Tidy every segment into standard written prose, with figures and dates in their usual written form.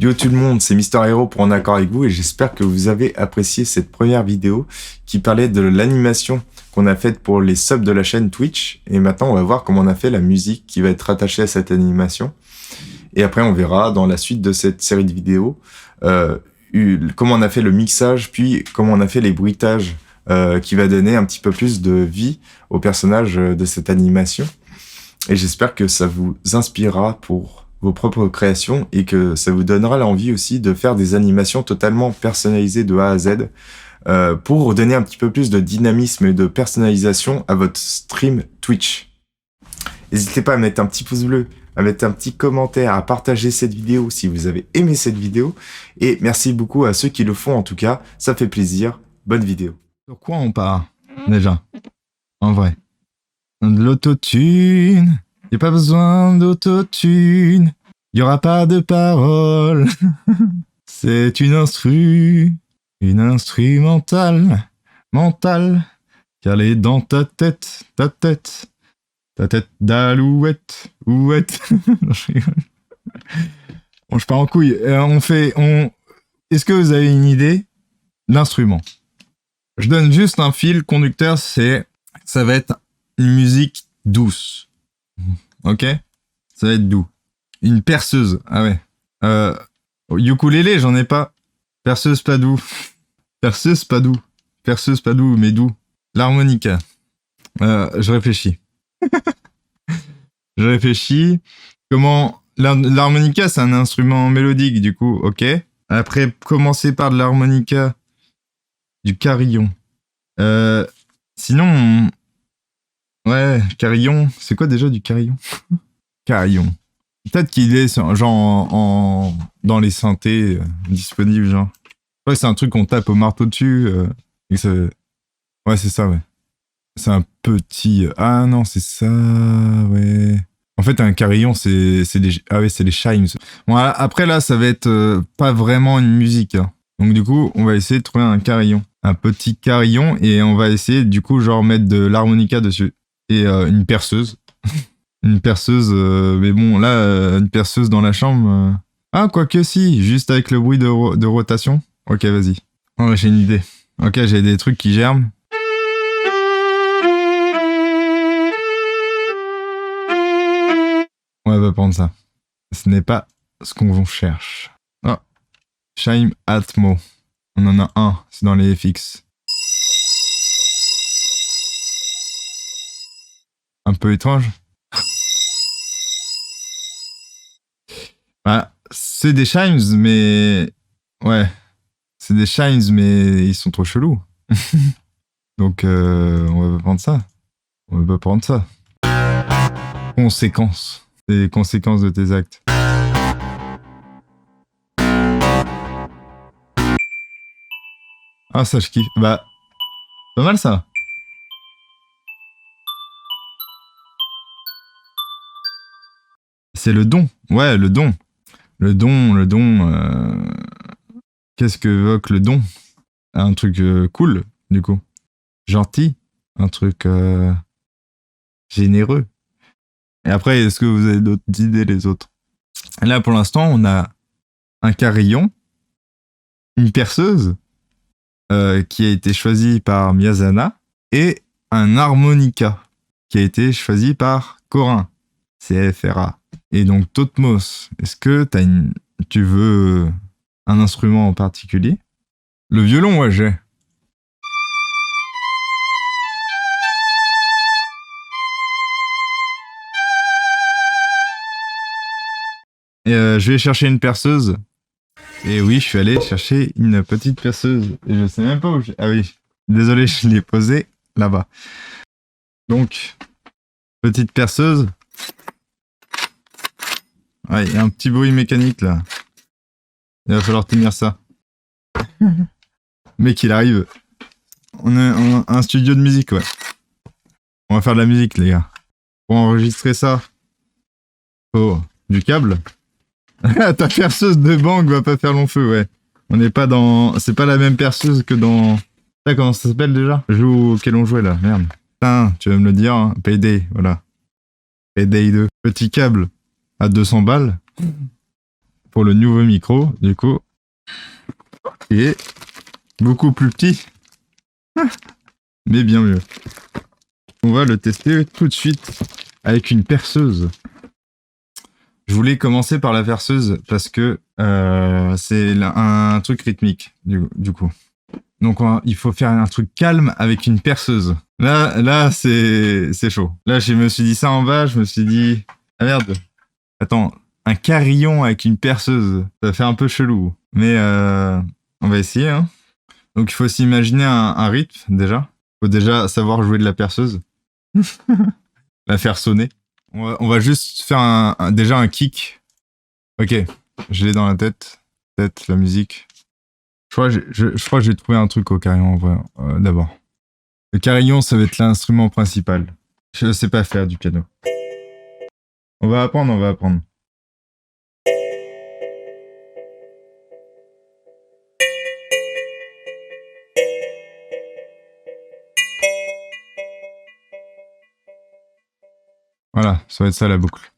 Yo tout le monde, c'est Mister Hero pour En Accord avec vous et j'espère que vous avez apprécié cette première vidéo qui parlait de l'animation qu'on a faite pour les subs de la chaîne Twitch. Et maintenant, on va voir comment on a fait la musique qui va être rattachée à cette animation. Et après, on verra dans la suite de cette série de vidéos comment on a fait le mixage, puis comment on a fait les bruitages qui va donner un petit peu plus de vie au personnage de cette animation. Et j'espère que ça vous inspirera pour vos propres créations et que ça vous donnera l'envie aussi de faire des animations totalement personnalisées de A à Z pour donner un petit peu plus de dynamisme et de personnalisation à votre stream Twitch. N'hésitez pas à mettre un petit pouce bleu, à mettre un petit commentaire, à partager cette vidéo si vous avez aimé cette vidéo. Et merci beaucoup à ceux qui le font en tout cas, ça fait plaisir. Bonne vidéo. Sur quoi on part déjà? En vrai. De l'autotune. Y'a pas besoin d'autotune. Y'aura pas de paroles. C'est une instrumentale. Mentale. Qu'elle est dans ta tête. Ta tête d'alouette. Ouette. Non, je rigole. Bon, je pars en couille. Est-ce que vous avez une idée d'instrument? Je donne juste un fil conducteur, ça va être une musique douce. Ok? Ça va être doux. Une perceuse. Ah ouais. Ukulélé, j'en ai pas. Perceuse, pas doux. Perceuse, pas doux. Perceuse, pas doux, mais doux. L'harmonica. Je réfléchis. Je réfléchis. Comment... L'harmonica, c'est un instrument mélodique, du coup. Ok. Après, commencer par de l'harmonica... Du carillon. Sinon... Ouais, carillon. C'est quoi déjà du carillon? Carillon. Peut-être qu'il est genre dans les synthés disponibles, genre. Ouais, c'est un truc qu'on tape au marteau dessus. Et ouais, c'est ça, ouais. C'est un petit... Ah non, c'est ça, ouais. En fait, un carillon, c'est des... Ah ouais, c'est les chimes. Bon, après, là, ça va être pas vraiment une musique, hein. Donc du coup, on va essayer de trouver un carillon. Un petit carillon et on va essayer du coup genre mettre de l'harmonica dessus. Et une perceuse. Une perceuse, mais bon là, une perceuse dans la chambre... Ah, quoique si, juste avec le bruit de rotation. Ok, vas-y. Oh, j'ai une idée. Ok, j'ai des trucs qui germent. On va prendre ça. Ce n'est pas ce qu'on cherche. Oh. Chime Atmo. On en a un, c'est dans les FX. Un peu étrange. Bah, c'est des chimes, mais... Ouais. C'est des chimes, mais ils sont trop chelous. Donc, on va pas prendre ça. On va pas prendre ça. Conséquences. C'est les conséquences de tes actes. Ah, ça, je kiffe. Bah, pas mal, ça. C'est le don. Ouais, le don. Le don. Qu'est-ce que évoque le don? Un truc cool, du coup. Gentil. Un truc généreux. Et après, est-ce que vous avez d'autres idées, les autres? Là, pour l'instant, on a un carillon, une perceuse, qui a été choisi par Miyazana, et un harmonica, qui a été choisi par Corin, CFRA. Et donc, Totmos, est-ce que tu veux un instrument en particulier? Le violon, ouais, j'ai. Et je vais chercher une perceuse. Et oui, je suis allé chercher une petite perceuse. Et je sais même pas où Ah oui, désolé, je l'ai posée là-bas. Donc, petite perceuse. Ouais, il y a un petit bruit mécanique là. Il va falloir tenir ça. Mec, il arrive. On a un studio de musique, ouais. On va faire de la musique, les gars. Pour enregistrer ça, oh, du câble. Ta perceuse de banque va pas faire long feu, ouais. On n'est pas dans... C'est pas la même perceuse que dans... Ça, comment ça s'appelle déjà? Le jeu auquel on jouait là, merde. Putain, tu vas me le dire, hein. Payday, voilà. Payday 2. Petit câble à 200 balles. pour le nouveau micro, du coup, qui est beaucoup plus petit, mais bien mieux. On va le tester tout de suite avec une perceuse. Je voulais commencer par la perceuse parce que c'est un truc rythmique, du coup. Donc il faut faire un truc calme avec une perceuse. Là c'est chaud. Là je me suis dit ça en bas, je me suis dit ah merde. Attends, un carillon avec une perceuse, ça fait un peu chelou. Mais on va essayer. Hein. Donc il faut s'imaginer un rythme déjà. Il faut déjà savoir jouer de la perceuse. La faire sonner. On va juste faire déjà un kick. Ok, je l'ai dans la tête. Tête, la musique. Je crois que j'ai trouvé un truc au carillon d'abord. Le carillon, ça va être l'instrument principal. Je sais pas faire du piano. On va apprendre. Voilà, ça va être ça la boucle.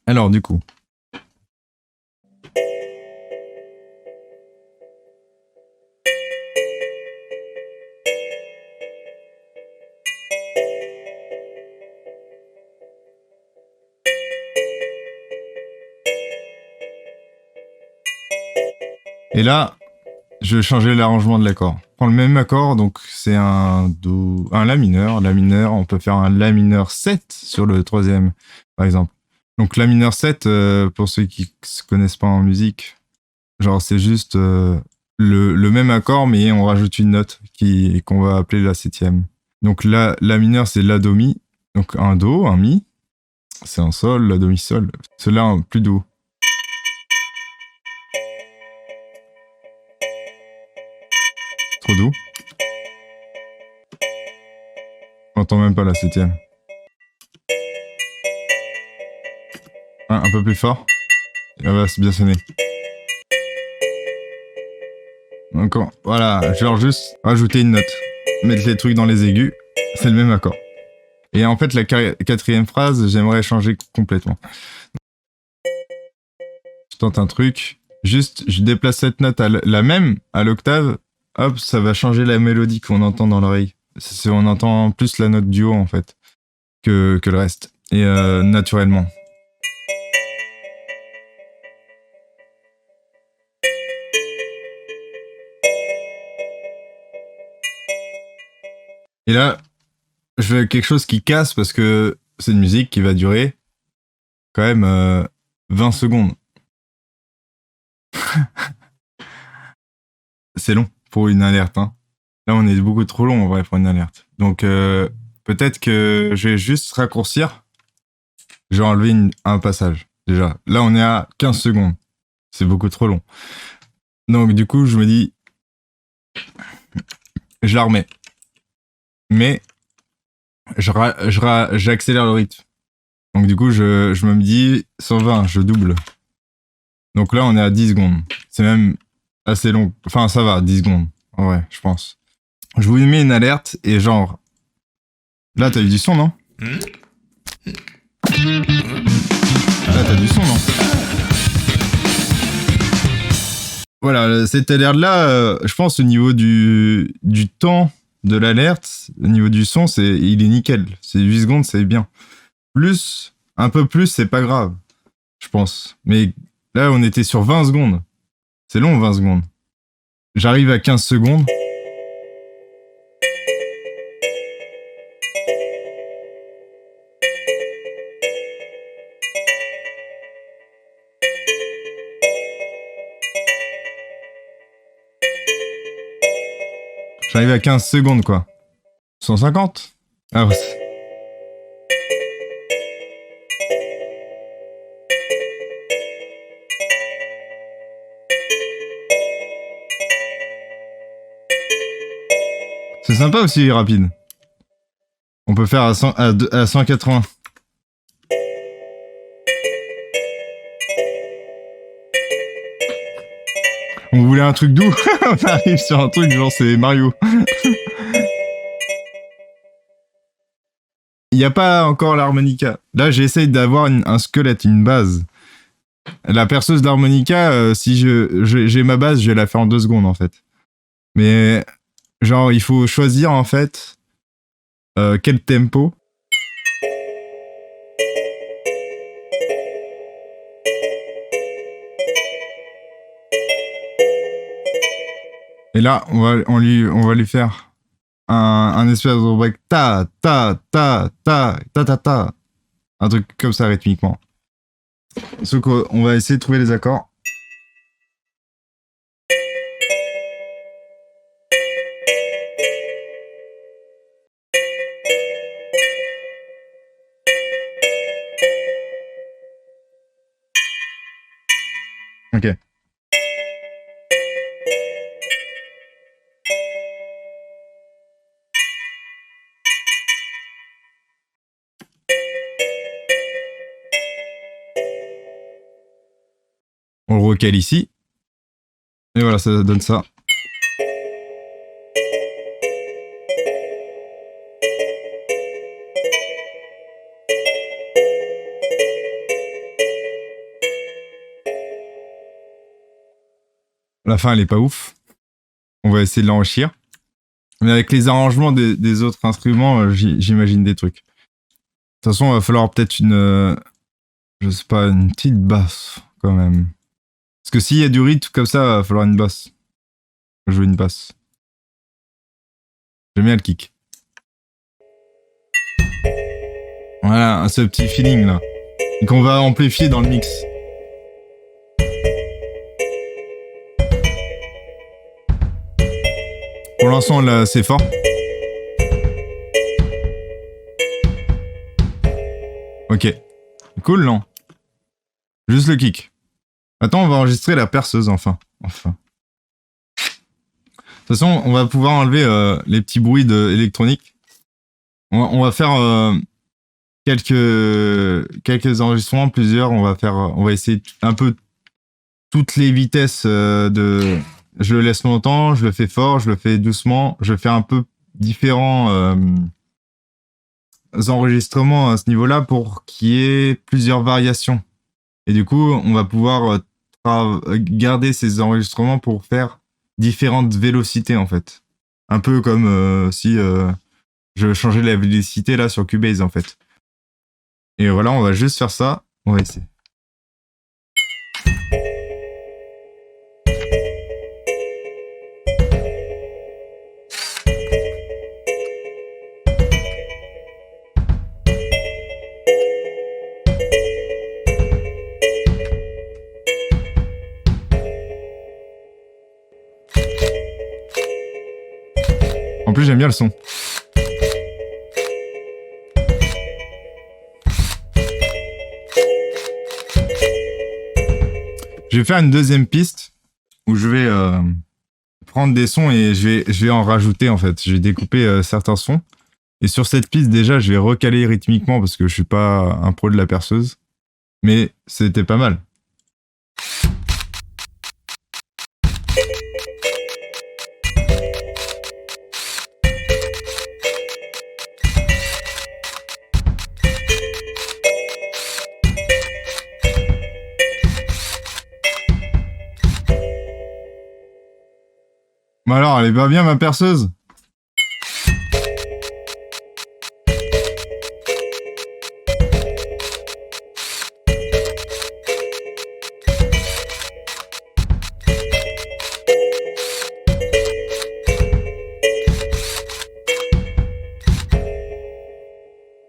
Alors, du coup. Et là, je vais changer l'arrangement de l'accord. Je prends le même accord, donc c'est un do, un la mineur. La mineur, on peut faire un la mineur 7 sur le troisième, par exemple. Donc la mineur 7, pour ceux qui se connaissent pas en musique, genre c'est juste le même accord, mais on rajoute une note qu'on va appeler la septième. Donc la mineur, c'est la do mi, donc un do, un mi, c'est un sol, la do mi sol. Celui-là, plus do. Trop doux. J'entends même pas la septième. Un peu plus fort. Et là, c'est bien sonné. Donc voilà, genre juste rajouter une note. Mettre les trucs dans les aigus. C'est le même accord. Et en fait, la quatrième phrase, j'aimerais changer complètement. Je tente un truc. Juste, je déplace cette note la même à l'octave. Hop, ça va changer la mélodie qu'on entend dans l'oreille. On entend plus la note du haut, en fait, que le reste. Et naturellement. Et là, je veux quelque chose qui casse parce que c'est une musique qui va durer quand même 20 secondes. C'est long pour une alerte. Hein. Là, on est beaucoup trop long en vrai pour une alerte. Donc, peut-être que je vais juste raccourcir. Je vais enlever un passage, déjà. Là, on est à 15 secondes. C'est beaucoup trop long. Donc, du coup, je me dis... Je la remets. Mais j'accélère le rythme. Donc, du coup, je me dis 120, je double. Donc là, on est à 10 secondes. C'est même assez long. Enfin, ça va, 10 secondes. En vrai, je pense. Je vous mets une alerte et genre... Là, t'as eu du son, non? Là, t'as du son, non? Voilà, cette alerte-là, je pense au niveau du temps de l'alerte, au niveau du son, il est nickel. C'est 8 secondes, c'est bien. Plus, un peu plus, c'est pas grave, je pense. Mais là, on était sur 20 secondes. C'est long, 20 secondes. J'arrive à 15 secondes. J'arrive à 15 secondes, quoi. 150? Ah ouais. C'est sympa aussi, rapide. On peut faire à 180. On voulait un truc doux. On arrive sur un truc genre c'est Mario. Il n'y a pas encore l'harmonica. Là, j'essaye d'avoir un squelette, une base. La perceuse d'harmonica, si j'ai ma base, je vais la faire en 2 secondes en fait. Mais genre, il faut choisir en fait quel tempo. Et là, on va lui faire un espèce de break ta ta ta ta ta ta ta, un truc comme ça rythmiquement. Sauf qu'on va essayer de trouver les accords. Ok. On le recale ici. Et voilà, ça donne ça. La fin, elle est pas ouf. On va essayer de l'enrichir. Mais avec les arrangements des autres instruments, j'imagine des trucs. De toute façon, il va falloir peut-être je sais pas, une petite basse quand même. Parce que s'il y a du rythme comme ça, il va falloir une basse. Je veux une basse. J'aime bien le kick. Voilà, ce petit feeling là. Et qu'on va amplifier dans le mix. Pour l'instant, là, c'est fort. Ok. Cool, non? Juste le kick. Attends, on va enregistrer la perceuse, enfin. De toute façon, on va pouvoir enlever les petits bruits électroniques. On va faire quelques enregistrements, plusieurs. On va essayer un peu toutes les vitesses de... Je le laisse longtemps, je le fais fort, je le fais doucement. Je fais un peu différents enregistrements à ce niveau-là pour qu'il y ait plusieurs variations. Et du coup, on va pouvoir garder ces enregistrements pour faire différentes vélocités en fait. Un peu comme si je changeais la vélocité là sur Cubase en fait. Et voilà, on va juste faire ça. On va essayer. En plus, j'aime bien le son. Je vais faire une deuxième piste où je vais prendre des sons et je vais en rajouter en fait. Je vais découper certains sons. Et sur cette piste, déjà, je vais recaler rythmiquement parce que je suis pas un pro de la perceuse. Mais c'était pas mal. Bah alors, elle est pas bien ma perceuse?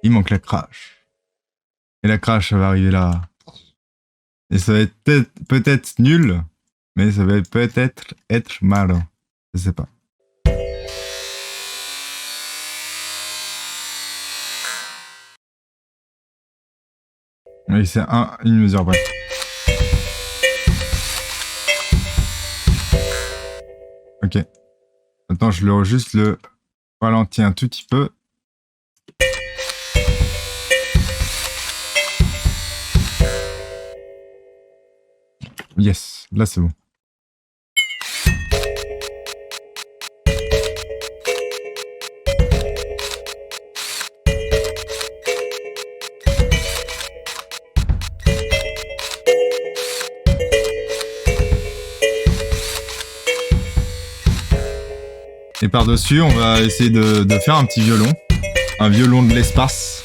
Il manque la crash. Et la crash, ça va arriver là. Et ça va être peut-être nul, mais ça va peut-être être mal. Je sais pas. Oui, c'est une mesure près. Ok. Attends, juste le ralentis un tout petit peu. Yes, là c'est bon. Et par-dessus, on va essayer de faire un petit violon. Un violon de l'espace.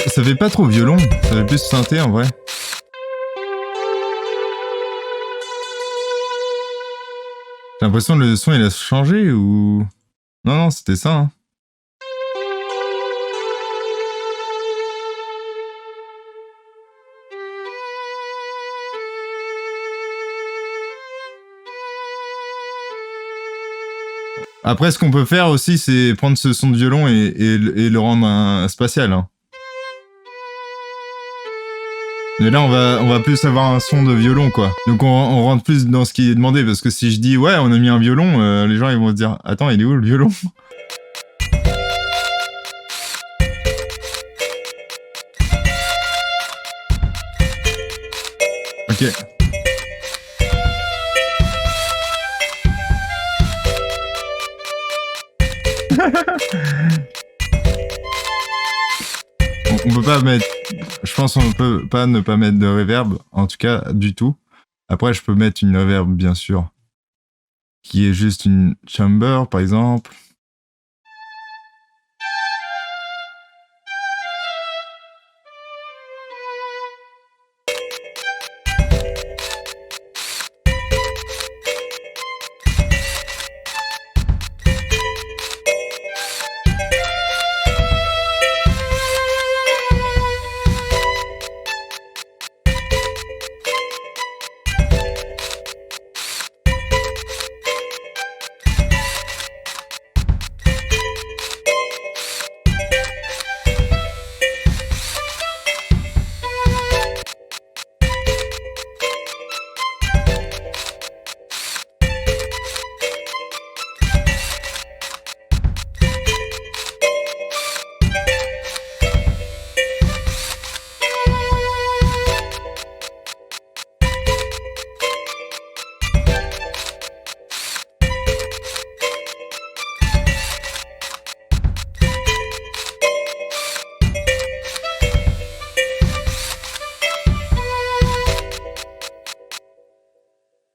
Ça fait pas trop violon, ça fait plus synthé en vrai. J'ai l'impression que le son il a changé ou... Non, c'était ça. Hein. Après, ce qu'on peut faire aussi, c'est prendre ce son de violon et le rendre un spatial. Hein. Mais là, on va plus avoir un son de violon, quoi. Donc, on rentre plus dans ce qui est demandé, parce que si je dis, ouais, on a mis un violon, les gens, ils vont se dire, attends, il est où le violon? Ok. On peut pas mettre... Je pense qu'on peut pas ne pas mettre de reverb, en tout cas, du tout. Après, je peux mettre une reverb, bien sûr, qui est juste une chamber, par exemple.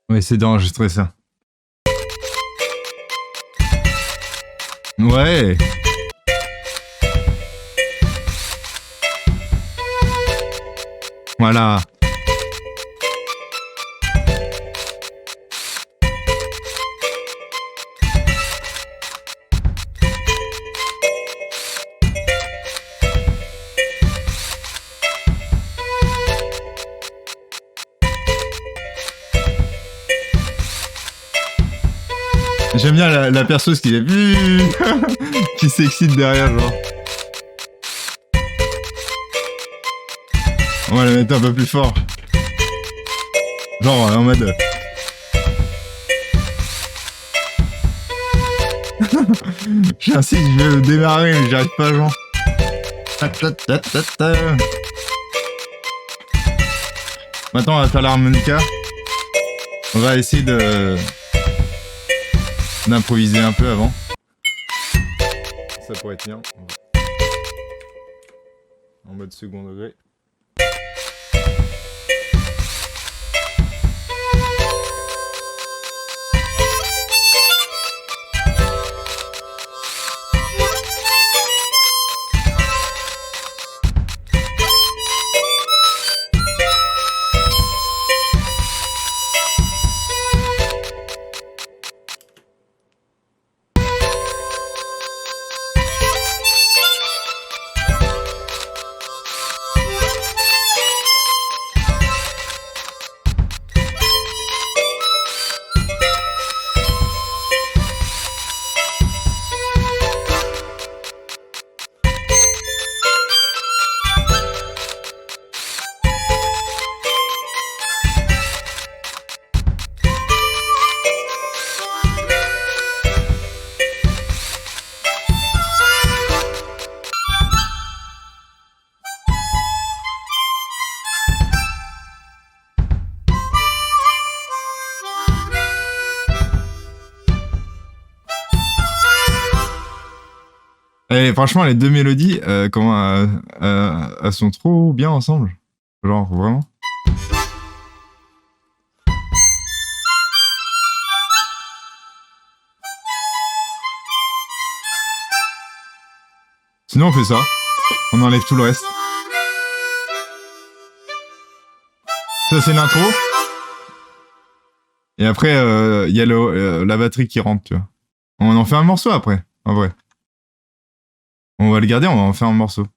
Ouais, c'est d'enregistrer ça. Ouais. Voilà. J'aime bien la perceuse qui est... qui s'excite derrière, genre. On va la mettre un peu plus fort. Genre, en mode... J'insiste, je vais le démarrer, mais j'arrive pas, genre. Maintenant, on va faire l'harmonica. On va essayer d'improviser un peu avant. Ça pourrait être bien. En mode second degré. Et franchement, les deux mélodies, elles sont trop bien ensemble. Genre, vraiment. Sinon, on fait ça. On enlève tout le reste. Ça, c'est l'intro. Et après, il y a la batterie qui rentre, tu vois. On en fait un morceau après, en vrai. On va le garder, on va en faire un morceau.